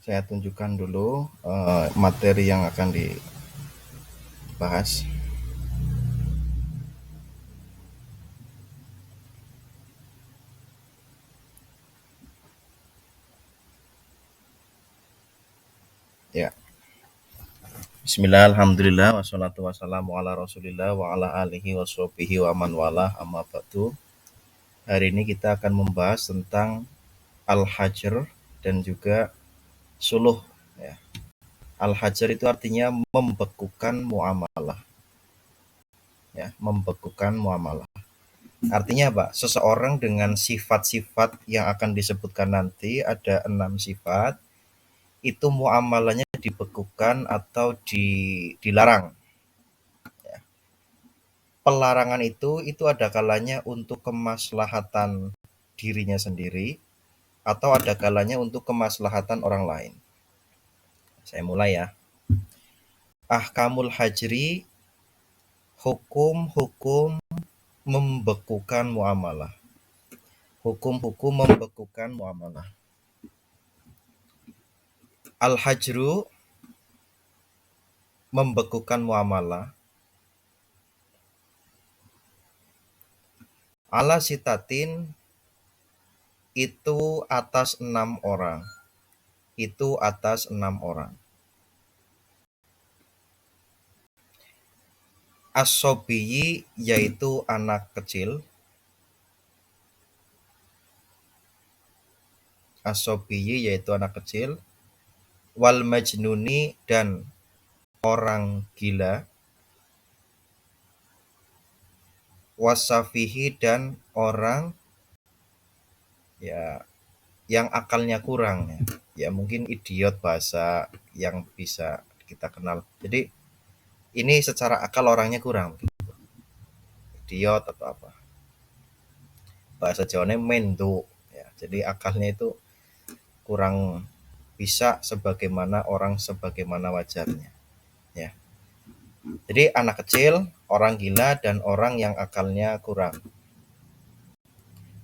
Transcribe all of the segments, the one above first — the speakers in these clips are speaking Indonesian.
Saya tunjukkan dulu materi yang akan dibahas. Ya. Bismillah, alhamdulillah, wassalatu wassalamu ala rasulillah wa ala alihi wa sahbihi wa man wala amma ba'du. Hari ini kita akan membahas tentang al-hajr dan juga suluh. Ya. Al-hajr itu artinya membekukan muamalah. Ya, membekukan muamalah. Artinya apa? Seseorang dengan sifat-sifat yang akan disebutkan nanti, ada 6 sifat, itu muamalahnya dibekukan atau dilarang. Pelarangan itu ada kalanya untuk kemaslahatan dirinya sendiri atau ada kalanya untuk kemaslahatan orang lain. Saya mulai ya. Ahkamul hajri, hukum-hukum membekukan muamalah. Hukum-hukum membekukan muamalah. Al-hajru membekukan muamalah ala sitatin itu atas 6 orang. Itu atas 6 orang. As-sobiyi yaitu anak kecil. As-sobiyi yaitu anak kecil. Wal majnuni dan orang gila. Wasafihi dan orang ya yang akalnya kurang ya. Ya mungkin idiot bahasa yang bisa kita kenal. Jadi ini secara akal orangnya kurang. Idiot atau apa. Bahasa Jawanya mendo ya. Jadi akalnya itu kurang bisa sebagaimana orang sebagaimana wajarnya ya. Jadi anak kecil, orang gila dan orang yang akalnya kurang.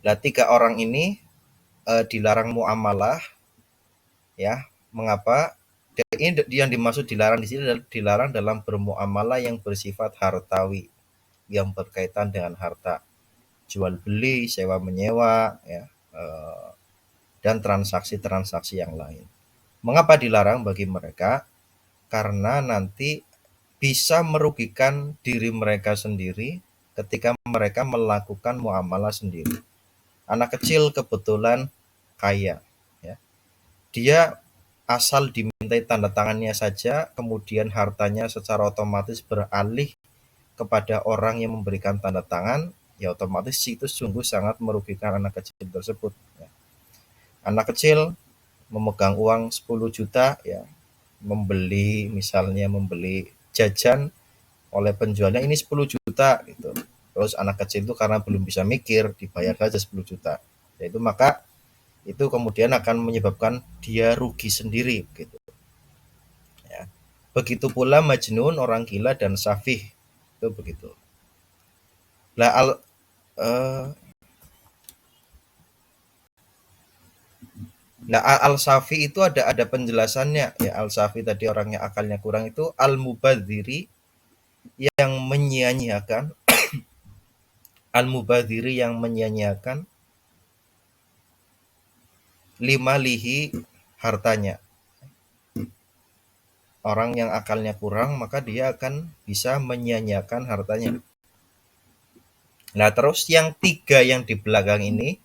Nah, 3 orang ini dilarang muamalah ya. Mengapa? Ini yang dimaksud dilarang di sini adalah dilarang dalam bermuamalah yang bersifat hartawi, yang berkaitan dengan harta, jual beli, sewa menyewa ya, dan transaksi-transaksi yang lain. Mengapa dilarang bagi mereka? Karena nanti bisa merugikan diri mereka sendiri ketika mereka melakukan muamalah sendiri. Anak kecil kebetulan kaya ya. Dia asal dimintai tanda tangannya saja, kemudian hartanya secara otomatis beralih kepada orang yang memberikan tanda tangan, ya otomatis itu sungguh sangat merugikan anak kecil tersebut ya. Anak kecil memegang uang 10 juta ya, membeli jajan oleh penjualnya ini 10 juta gitu. Terus anak kecil itu karena belum bisa mikir dibayar saja 10 juta. Yaitu maka itu kemudian akan menyebabkan dia rugi sendiri gitu. Ya. Begitu pula majnun orang gila dan safih itu begitu. Lah al-safi itu ada penjelasannya ya. Al-safi tadi orangnya akalnya kurang itu al-mubadziri yang menyia-nyiakan al-mubadziri yang menyia-nyiakan lima lihi hartanya. Orang yang akalnya kurang maka dia akan bisa menyia-nyiakan hartanya. Nah terus yang 3 yang di belakang ini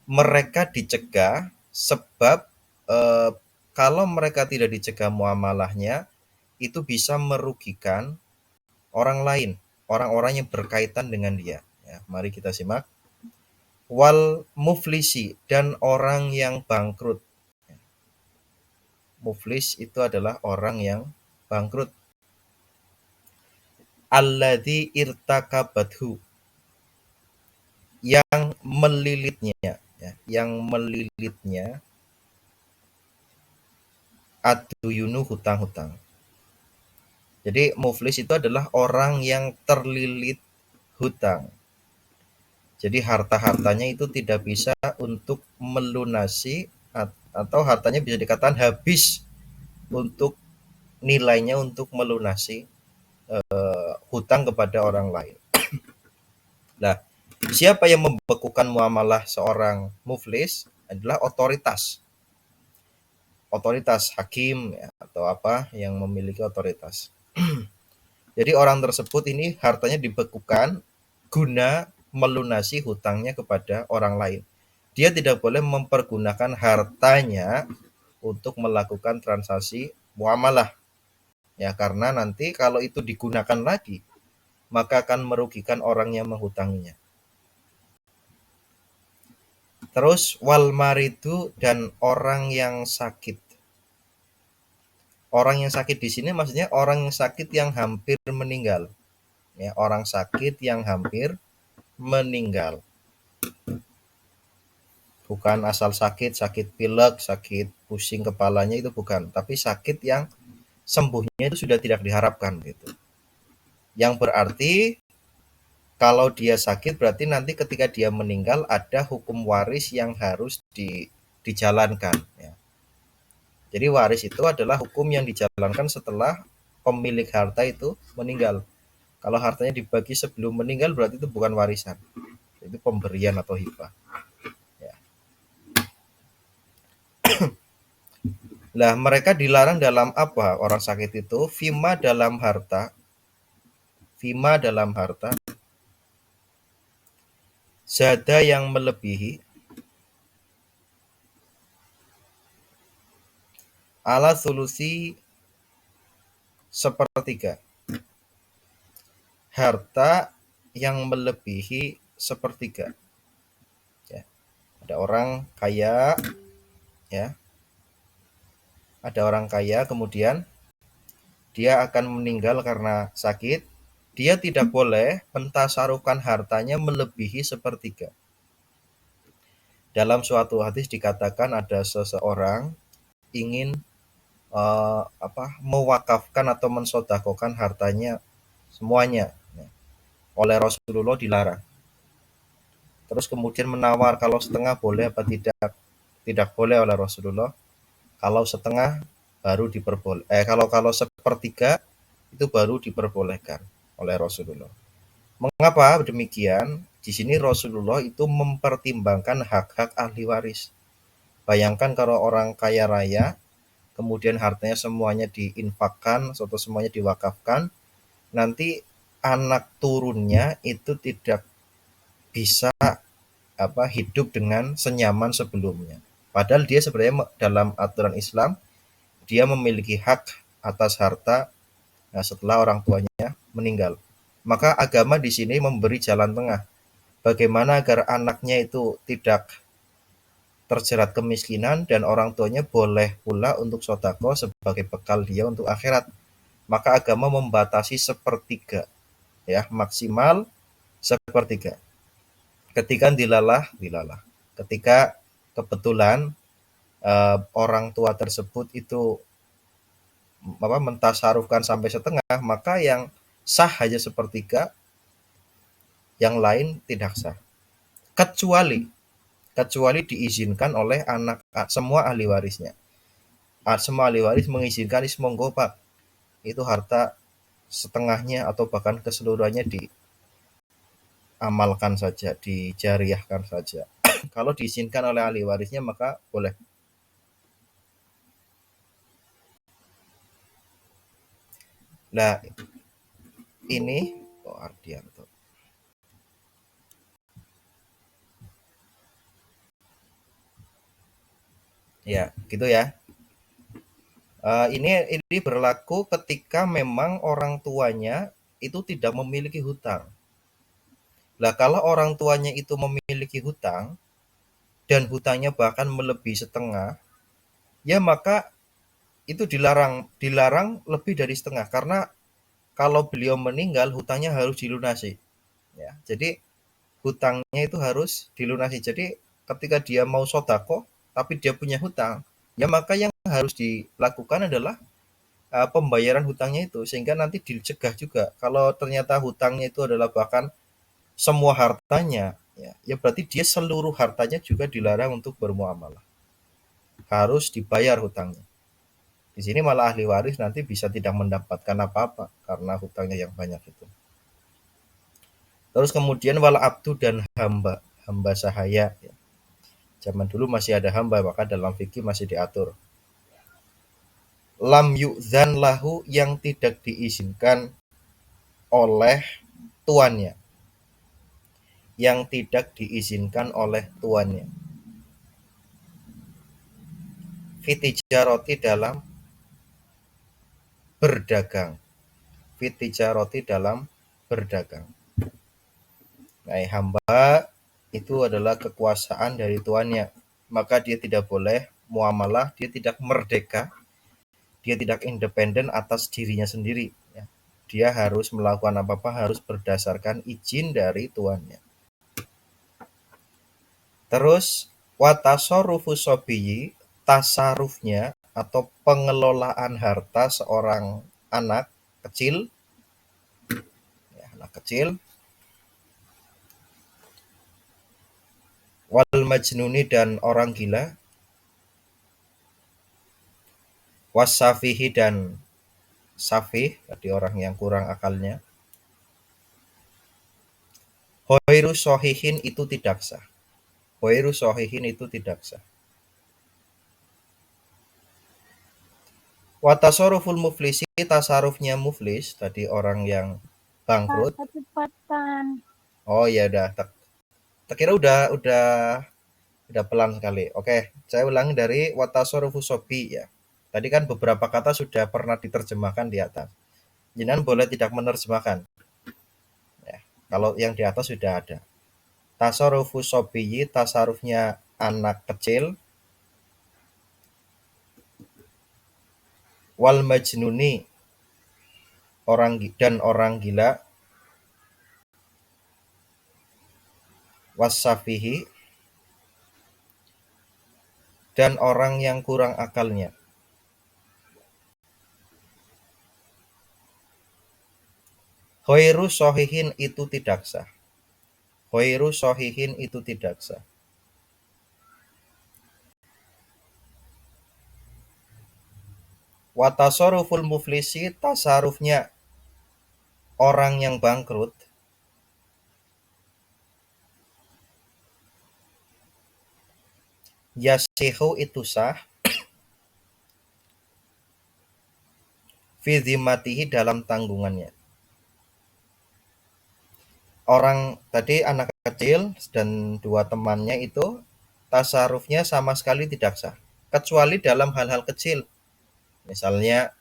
mereka dicegah sebab kalau mereka tidak dicegah muamalahnya itu bisa merugikan orang lain, orang-orang yang berkaitan dengan dia ya. Mari kita simak. Wal muflisi dan orang yang bangkrut. Muflis itu adalah orang yang bangkrut. Alladzi irtakabathu yang melilitnya ya, yang melilitnya aduyunu hutang-hutang. Jadi muflis itu adalah orang yang terlilit hutang. Jadi harta-hartanya itu tidak bisa untuk melunasi atau hartanya bisa dikatakan habis untuk nilainya untuk melunasi hutang kepada orang lain. Nah, siapa yang membekukan muamalah seorang muflis adalah otoritas. Otoritas hakim ya, atau apa yang memiliki otoritas. Jadi orang tersebut ini hartanya dibekukan guna melunasi hutangnya kepada orang lain. Dia tidak boleh mempergunakan hartanya untuk melakukan transaksi muamalah. Ya, karena nanti kalau itu digunakan lagi, maka akan merugikan orang yang menghutanginya. Terus wal maridu dan orang yang sakit. Orang yang sakit di sini maksudnya orang yang sakit yang hampir meninggal. Ya, orang sakit yang hampir meninggal. Bukan asal sakit, sakit pilek, sakit pusing kepalanya itu bukan, tapi sakit yang sembuhnya itu sudah tidak diharapkan gitu. Yang berarti kalau dia sakit berarti nanti ketika dia meninggal ada hukum waris yang harus dijalankan ya. Jadi waris itu adalah hukum yang dijalankan setelah pemilik harta itu meninggal. Kalau hartanya dibagi sebelum meninggal berarti itu bukan warisan. Itu pemberian atau hibah. Ya. Lah mereka dilarang dalam apa orang sakit itu? Fima dalam harta. Fima dalam harta. Zada yang melebihi. Ala solusi sepertiga. Harta yang melebihi sepertiga. Ya. Ada orang kaya, ya. Ada orang kaya, kemudian dia akan meninggal karena sakit. Dia tidak boleh mentasarufkan hartanya melebihi sepertiga. Dalam suatu hadis dikatakan ada seseorang ingin mewakafkan atau mensodakokan hartanya semuanya. Oleh Rasulullah dilarang. Terus kemudian menawar kalau setengah boleh apa tidak. Tidak boleh oleh Rasulullah. Kalau setengah baru diperbolehkan. Kalau sepertiga itu baru diperbolehkan oleh Rasulullah. Mengapa demikian? Di sini Rasulullah itu mempertimbangkan hak-hak ahli waris. Bayangkan kalau orang kaya raya, kemudian hartanya semuanya diinfakkan atau semuanya diwakafkan, nanti anak turunnya itu tidak bisa hidup dengan senyaman sebelumnya. Padahal dia sebenarnya dalam aturan Islam dia memiliki hak atas harta setelah orang tuanya meninggal. Maka agama di sini memberi jalan tengah. Bagaimana agar anaknya itu tidak terjerat kemiskinan dan orang tuanya boleh pula untuk sodako sebagai bekal dia untuk akhirat. Maka agama membatasi sepertiga, ya maksimal sepertiga. Ketika dilalah. Ketika kebetulan orang tua tersebut itu mentasarufkan sampai setengah, maka yang sah hanya sepertiga, yang lain tidak sah. Kecuali diizinkan oleh anak semua ahli warisnya. Semua ahli waris mengizinkan monggo Pak, itu harta setengahnya atau bahkan keseluruhannya diamalkan saja, dijariahkan saja. Kalau diizinkan oleh ahli warisnya maka boleh. Nah, ini Ardianto. Ya, gitu ya. Ini berlaku ketika memang orang tuanya itu tidak memiliki hutang. Lah kalau orang tuanya itu memiliki hutang dan hutangnya bahkan melebihi setengah, ya maka itu dilarang lebih dari setengah karena kalau beliau meninggal hutangnya harus dilunasi. Ya, jadi hutangnya itu harus dilunasi. Jadi ketika dia mau sodako tapi dia punya hutang, ya maka yang harus dilakukan adalah pembayaran hutangnya itu sehingga nanti dicegah juga. Kalau ternyata hutangnya itu adalah bahkan semua hartanya, ya berarti dia seluruh hartanya juga dilarang untuk bermuamalah. harus dibayar hutangnya. Di sini malah ahli waris nanti bisa tidak mendapatkan apa-apa karena hutangnya yang banyak itu. Terus kemudian wal abdu dan hamba, hamba sahaya. Ya. Zaman dulu masih ada hamba, maka dalam fikih masih diatur. Lam yu'zan lahu, yang tidak diizinkan oleh tuannya. Yang tidak diizinkan oleh tuannya. Fitijaroti, dalam berdagang. Fitijaroti, dalam berdagang. Nah, hamba itu adalah kekuasaan dari tuannya. Maka dia tidak boleh muamalah, dia tidak merdeka, dia tidak independen atas dirinya sendiri. Ya. Dia harus melakukan apa-apa harus berdasarkan izin dari tuannya. Terus watasorufu sobiyi, tasarufnya atau pengelolaan harta seorang anak kecil, ya, anak kecil, wal majnuni, dan orang gila, wasafihi, dan safih, tadi orang yang kurang akalnya, hoiru sohihin, itu tidak sah. Hoiru sohihin, itu tidak sah. Watasaruful muflisi, tasarufnya muflis, tadi orang yang bangkrut. Kecepatan. Oh ya udah, tak kira udah pelan sekali. Oke, saya ulangi dari watasarufu sobi ya. Tadi kan beberapa kata sudah pernah diterjemahkan di atas. Jenengan boleh tidak menerjemahkan. Ya, kalau yang di atas sudah ada. Tasarufu sobiyi, tasarufnya anak kecil. Wal majnuni, dan orang gila. Wasafihi, dan orang yang kurang akalnya. Khairu sohihin, itu tidak sah. Khairu sohihin, itu tidak sah. Watasaruful muflisi, tasarufnya orang yang bangkrut. Yasihu, itu sah. Fi zimmatihi, dalam tanggungannya. Orang tadi anak kecil dan dua temannya itu tasarufnya sama sekali tidak sah. Kecuali dalam hal-hal kecil. Misalnya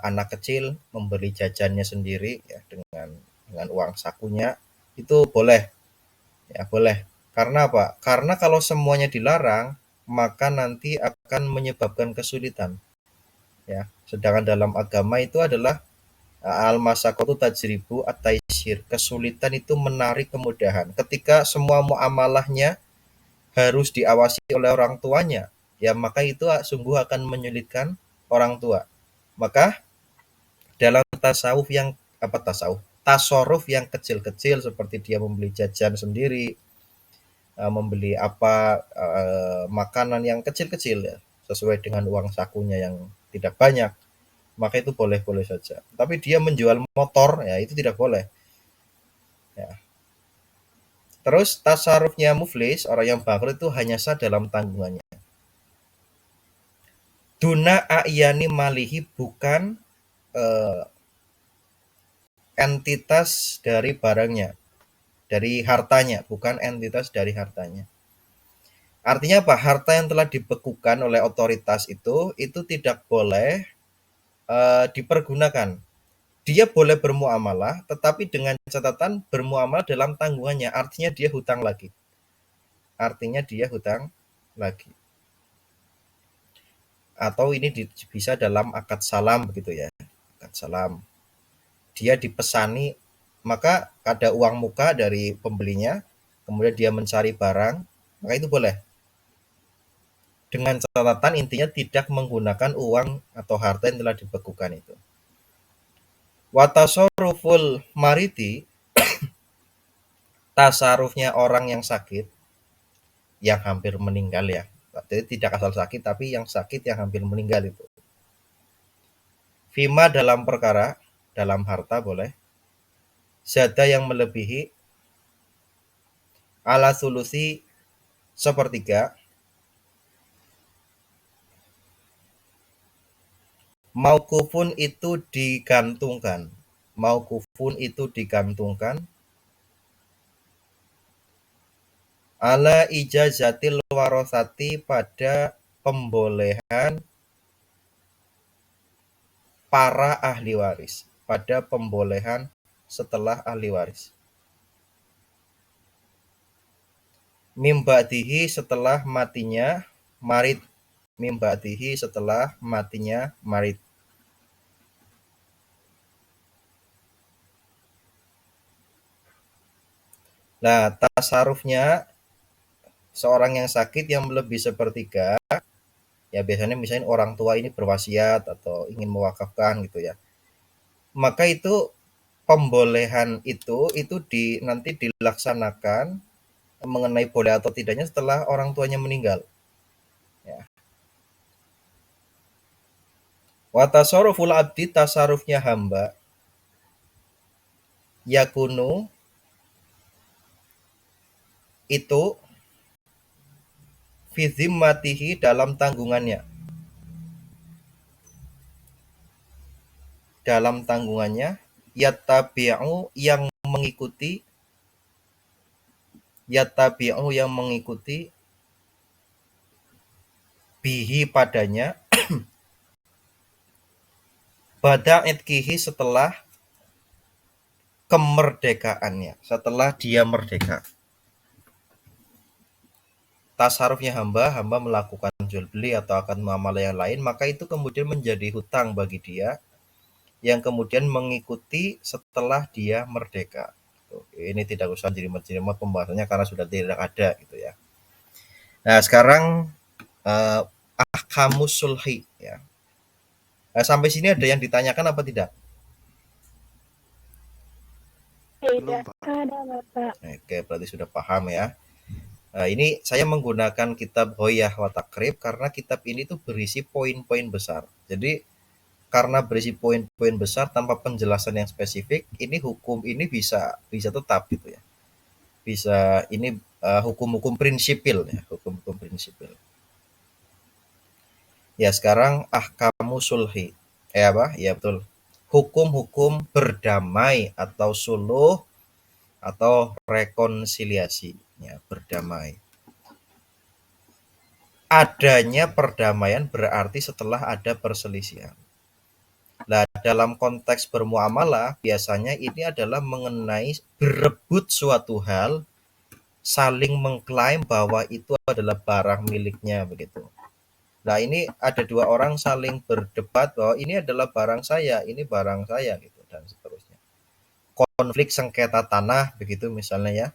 anak kecil membeli jajannya sendiri ya dengan uang sakunya, itu boleh. Ya, boleh. Karena apa? Karena kalau semuanya dilarang, maka nanti akan menyebabkan kesulitan. Ya, sedangkan dalam agama itu adalah al-masyaqqatu tajribu at-taisir. Kesulitan itu menarik kemudahan. Ketika semua muamalahnya harus diawasi oleh orang tuanya, ya maka itu sungguh akan menyulitkan orang tua. Maka dalam tasawuf yang tasawuf yang kecil-kecil seperti dia membeli jajan sendiri, membeli makanan yang kecil-kecil ya, sesuai dengan uang sakunya yang tidak banyak, maka itu boleh-boleh saja. Tapi dia menjual motor ya itu tidak boleh. Ya. Terus tasarufnya muflis, orang yang bangkrut, itu hanya sah dalam tanggungannya. Duna a'yani malihi, bukan eh, entitas dari barangnya, dari hartanya, bukan entitas dari hartanya. Artinya apa? Harta yang telah dibekukan oleh otoritas itu tidak boleh dipergunakan. Dia boleh bermuamalah, tetapi dengan catatan bermuamalah dalam tanggungannya. Artinya dia hutang lagi. Atau ini bisa dalam akad salam begitu ya. Akad salam. Dia dipesani, maka ada uang muka dari pembelinya, kemudian dia mencari barang, maka itu boleh. Dengan catatan intinya tidak menggunakan uang atau harta yang telah dibekukan itu. Watasaruful mariti, tasarufnya orang yang sakit, yang hampir meninggal ya. Jadi tidak asal sakit, tapi yang sakit yang hampir meninggal itu. Fima dalam perkara, dalam harta boleh. Zada yang melebihi, ala sulusi sepertiga, maukufun itu digantungkan. Maukufun itu digantungkan ala ijazatil warosati pada pembolehan para ahli waris. Pada pembolehan setelah ahli waris. Mimba'dihi setelah matinya marid. Mimba'dihi setelah matinya marid. Nah, tasarufnya seorang yang sakit yang melebihi sepertiga, ya biasanya misalnya orang tua ini berwasiat atau ingin mewakafkan gitu ya. Maka itu pembolehan itu nanti dilaksanakan mengenai boleh atau tidaknya setelah orang tuanya meninggal. Ya. Wa tasarruful abdi, tasarufnya hamba, yakunu itu fi zimmatihi dalam tanggungannya. Dalam tanggungannya, yattabi'u yang mengikuti, yattabi'u yang mengikuti, bihi padanya, bada itkihi setelah kemerdekaannya, setelah dia merdeka. Tasarufnya hamba melakukan jual beli atau akan muamalah yang lain, maka itu kemudian menjadi hutang bagi dia yang kemudian mengikuti setelah dia merdeka. Ini tidak usah jelimet-jelimet pembahasannya karena sudah tidak ada gitu ya. Nah sekarang ahkamus sulhi ya. Nah, sampai sini ada yang ditanyakan apa tidak? Tidak ada, Bapak. Oke, berarti sudah paham ya. Nah, ini saya menggunakan kitab Hoyah wa Takrib karena kitab ini tuh berisi poin-poin besar. Jadi karena berisi poin-poin besar tanpa penjelasan yang spesifik, ini hukum ini bisa tetap gitu ya. Bisa ini hukum-hukum prinsipil ya, hukum-hukum prinsipil. Ya, sekarang ahkamu sulhi. Apa? Ya betul. Hukum-hukum berdamai atau suluh atau rekonsiliasi, ya, berdamai. Adanya perdamaian berarti setelah ada perselisihan. Nah, dalam konteks bermuamalah biasanya ini adalah mengenai berebut suatu hal, saling mengklaim bahwa itu adalah barang miliknya begitu. Nah, ini ada dua orang saling berdebat bahwa ini adalah barang saya, ini barang saya gitu dan seterusnya. Konflik sengketa tanah begitu misalnya ya,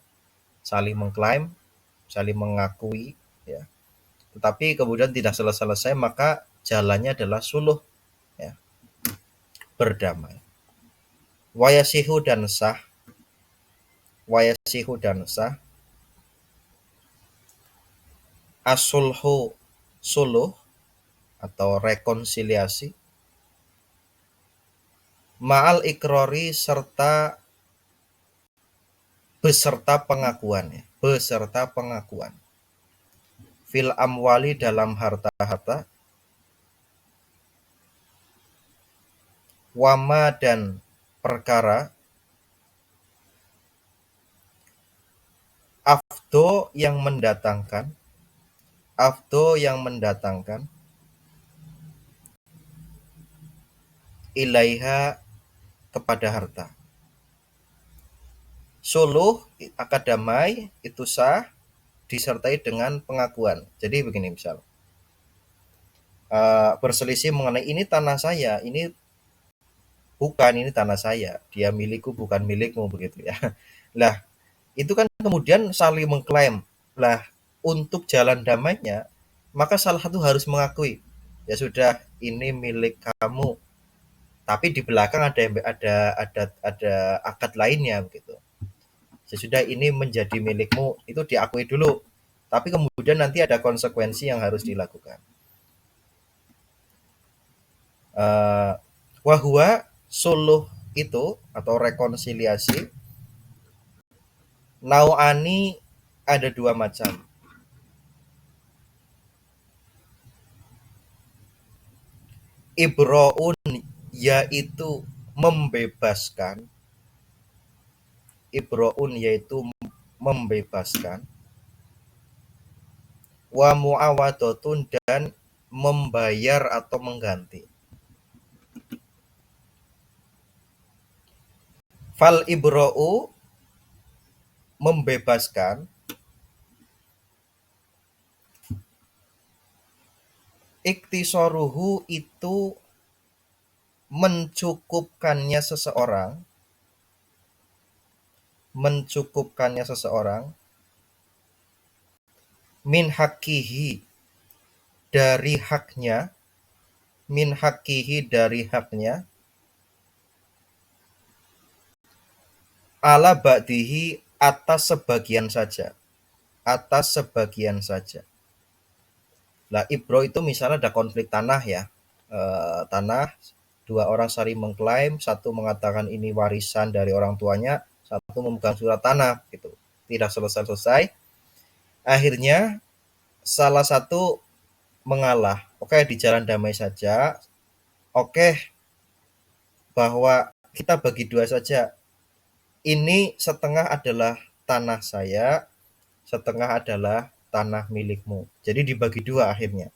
saling mengklaim, saling mengakui ya. Tetapi kemudian tidak selesai, maka jalannya adalah suluh ya, berdamai. Wayasihu dan sah, wayasihu dan sah, asulhu suluh atau rekonsiliasi, ma'al ikrori serta beserta pengakuan ya, beserta pengakuan. Fil amwali dalam harta-harta, wama dan perkara, afdo yang mendatangkan, afdo yang mendatangkan, ilaiha kepada harta. Suluh akad damai itu sah disertai dengan pengakuan. Jadi begini misal, berselisih mengenai ini tanah saya, ini bukan, ini tanah saya, dia milikku bukan milikmu begitu ya. Lah itu kan kemudian saling mengklaim. Lah untuk jalan damainya maka salah satu harus mengakui ya sudah ini milik kamu, tapi di belakang ada akad lainnya begitu. Sesudah ini menjadi milikmu itu diakui dulu. tapi kemudian nanti ada konsekuensi yang harus dilakukan. Wahwa suluh itu atau rekonsiliasi nau'ani ada dua macam. Ibro'un yaitu membebaskan. Ibro'un yaitu membebaskan. Wa mu'awadotun dan membayar atau mengganti. Fal ibro'u membebaskan iktisoruhu itu mencukupkannya seseorang min hakihi dari haknya ala ba'dihi atas sebagian saja. Lah ibro itu misalnya ada konflik tanah ya, tanah, dua orang saling mengklaim, satu mengatakan ini warisan dari orang tuanya, satu memegang surat tanah gitu, tidak selesai. Akhirnya salah satu mengalah, oke di jalan damai saja, oke bahwa kita bagi dua saja, ini setengah adalah tanah saya, setengah adalah tanah milikmu, jadi dibagi dua akhirnya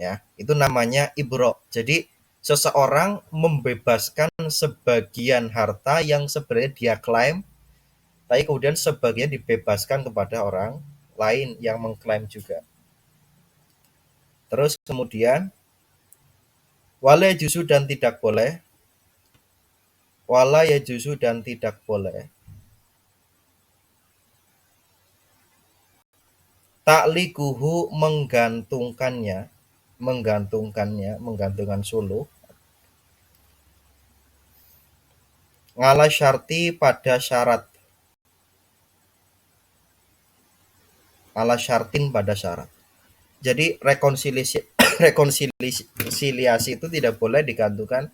ya, itu namanya ibro. Jadi seseorang membebaskan sebagian harta yang sebenarnya dia klaim, tapi kemudian sebagian dibebaskan kepada orang lain yang mengklaim juga. Terus kemudian wala yajuzu dan tidak boleh taklikuhu menggantungkan suluh ngala syarti pada syarat, ala syartin pada syarat. Jadi rekonsiliasi itu tidak boleh digantungkan.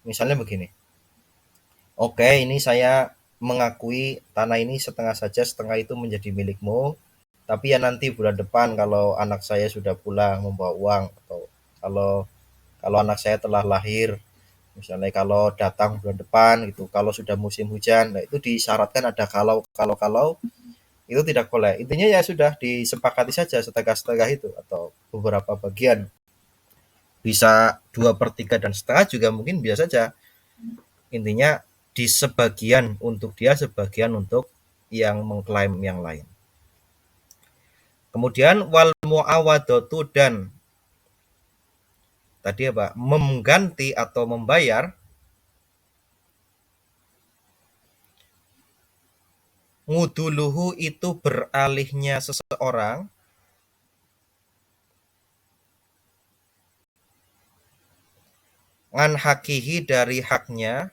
Misalnya begini, oke ini saya mengakui tanah ini setengah saja, setengah itu menjadi milikmu, tapi ya nanti bulan depan kalau anak saya sudah pulang membawa uang, atau kalau anak saya telah lahir, misalnya kalau datang bulan depan gitu, kalau sudah musim hujan, nah itu disyaratkan ada kalau itu tidak boleh. Intinya ya sudah disepakati saja setengah-setengah itu, atau beberapa bagian, bisa 2/3 dan setengah juga mungkin bisa saja. Intinya di sebagian untuk dia, sebagian untuk yang mengklaim yang lain. Kemudian wal muawadatu dan tadi apa? Mengganti atau membayar nguduluhu itu beralihnya seseorang ngan hakihi dari haknya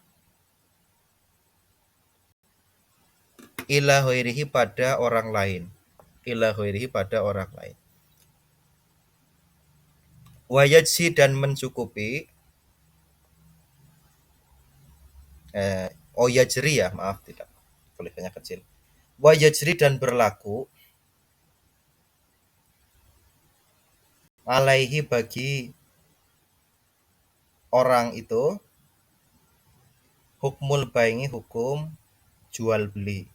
ila ghairihi pada orang lain. Wayajsi dan mencukupi yajri ya, maaf tidak, tulisannya kecil. Wayajri dan berlaku alaihi bagi orang itu hukmul baingi hukum jual beli.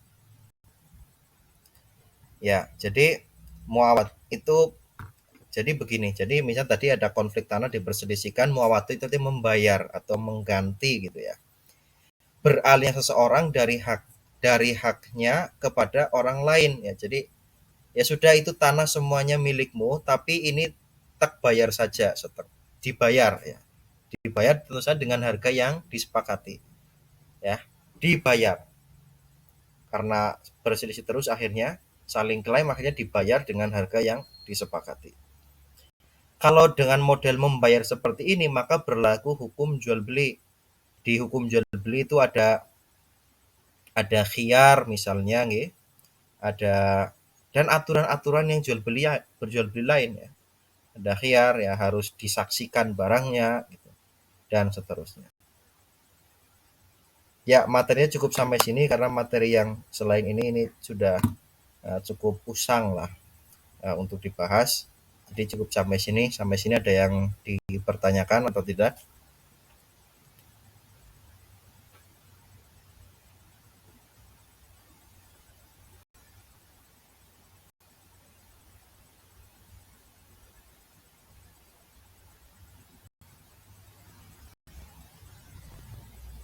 Ya, jadi muawat itu jadi begini. Jadi misal tadi ada konflik tanah diperselisihkan, muawat itu tadi membayar atau mengganti gitu ya. Beralih seseorang dari haknya kepada orang lain ya. Jadi ya sudah itu tanah semuanya milikmu, tapi ini tak bayar saja, dibayar ya. Dibayar tentu saja dengan harga yang disepakati. Ya, dibayar. Karena berselisih terus akhirnya saling klaim, akhirnya dibayar dengan harga yang disepakati. Kalau dengan model membayar seperti ini maka berlaku hukum jual beli. Di hukum jual beli itu ada khiyar misalnya nggih. Ada dan aturan-aturan yang berjual beli lain ya. Ada khiyar ya, harus disaksikan barangnya gitu, dan seterusnya. Ya, materinya cukup sampai sini karena materi yang selain ini sudah cukup usang lah untuk dibahas. Jadi cukup sampai sini. Sampai sini ada yang dipertanyakan atau tidak?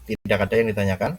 Tidak ada yang ditanyakan?